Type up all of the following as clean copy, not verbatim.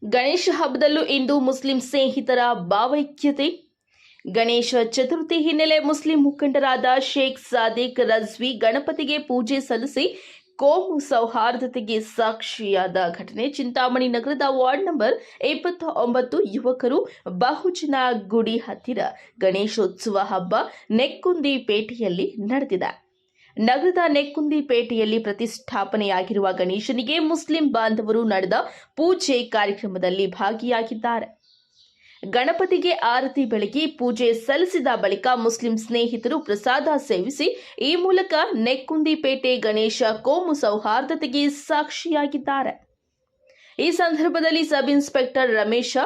ಗಣೇಶ ಹಬ್ಬದಲ್ಲೂ ಇಂದು Muslim ಸ್ನೇಹಿತರ ಭಾವೈಕ್ಯತೆ. ಗಣೇಶ ಚತುರ್ಥಿ ಹಿನ್ನೆಲೆ ಮುಸ್ಲಿಂ ಮುಖಂಡರಾದ ಶೇಖ್ ಸಾದಿಕ್ ರಜ್ವಿ ಗಣಪತಿಗೆ ಪೂಜೆ ಸಲ್ಲಿಸಿ ಕೋಮು ಸೌಹಾರ್ದತೆಗೆ ಸಾಕ್ಷಿಯಾದ ಘಟನೆ ಚಿಂತಾಮಣಿ ನಗರದ ವಾರ್ಡ್ ನಂಬರ್ 29 ಯುವಕರು ಬಹುಜನ ಗುಡಿ ಹತ್ತಿರ ಗಣೇಶೋತ್ಸವ ಹಬ್ಬ ನೆಕ್ಕುಂದಿಪೇಟೆಯಲ್ಲಿ ನಡೆದಿದೆ. ನಗರದ ನೆಕ್ಕುಂದಿಪೇಟೆಯಲ್ಲಿ ಪ್ರತಿಷ್ಠಾಪನೆಯಾಗಿರುವ ಗಣೇಶನಿಗೆ ಮುಸ್ಲಿಂ ಬಾಂಧವರು ನಡೆದ ಪೂಜೆ ಕಾರ್ಯಕ್ರಮದಲ್ಲಿ ಭಾಗಿಯಾಗಿದ್ದಾರೆ. ಗಣಪತಿಗೆ ಆರತಿ ಬೆಳಗಿ ಪೂಜೆ ಸಲ್ಲಿಸಿದ ಬಳಿಕ ಮುಸ್ಲಿಂ ಸ್ನೇಹಿತರು ಪ್ರಸಾದ ಸೇವಿಸಿ ಈ ಮೂಲಕ ನೆಕ್ಕುಂದಿಪೇಟೆ ಗಣೇಶ ಕೋಮು ಸೌಹಾರ್ದತೆಗೆ ಸಾಕ್ಷಿಯಾಗಿದ್ದಾರೆ. ಈ ಸಂದರ್ಭದಲ್ಲಿ ಸಬ್ ಇನ್ಸ್ಪೆಕ್ಟರ್ ರಮೇಶ,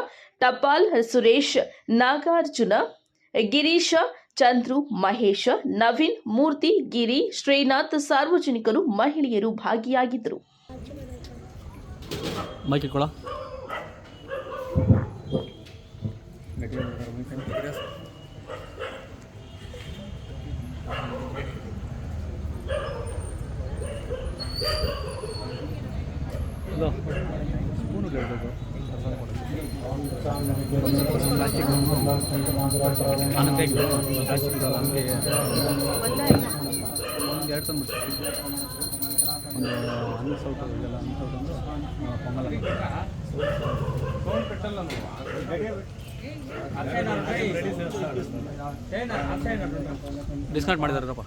ಟಪಾಲ್ ಸುರೇಶ್, ನಾಗಾರ್ಜುನ, ಗಿರೀಶ, ಚಂದ್ರು, ಮಹೇಶ, ನವೀನ್, ಮೂರ್ತಿ, ಗಿರಿ, ಶ್ರೀನಾಥ್, ಸಾರ್ವಜನಿಕರು, ಮಹಿಳೆಯರು ಭಾಗಿಯಾಗಿದ್ದರು. ಡಿಸ್ಕೌಂಟ್ ಮಾಡಿದಾರಪ್ಪ.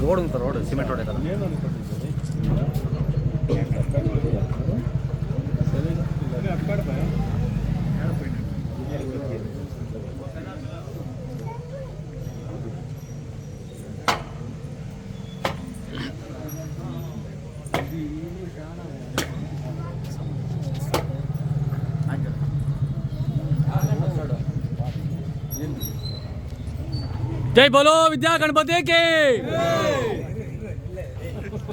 రోడ్ ఉంది, రోడ్ సిమెంట్ రోడ్ కదా. जय बोलो विद्या गणपति के.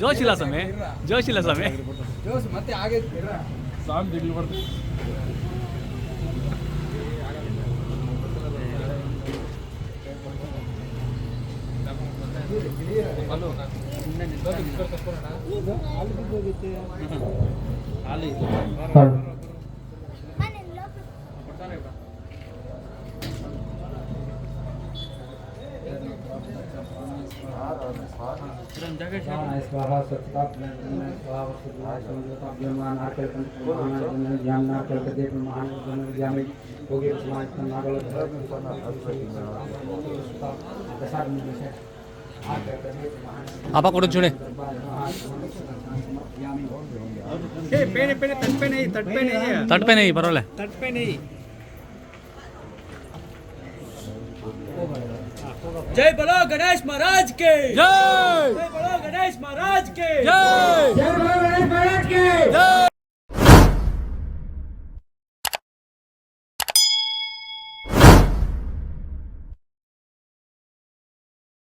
जोशिला समय जोश ಮತ್ತೆ ಆगे ಸಾಮ್ ದಿಗ್ಲು ಬರ್ತದೆ. ಹಲೋ ನಿನ್ನೆ ನಿಂತು ಬಿಡ್ಕೊಳ್ತಾರಣ ಅಲ್ಲಿ ಹೋಗುತ್ತೆ ಅಲ್ಲಿ स्वाहा सत्ता स्वाहा स्वाहा ज्ञान आकर ज्ञान आकर के महान ज्ञान हो गए समाज का नागल प्रसाद में से आपा कोड चुने ए पेने पेने तट पे नहीं परवाले तट पे नहीं. जय बोलो गणेश महाराज के जय. जय बोलो गणेश महाराज के जय. जय बोलो गणेश महाराज के जय.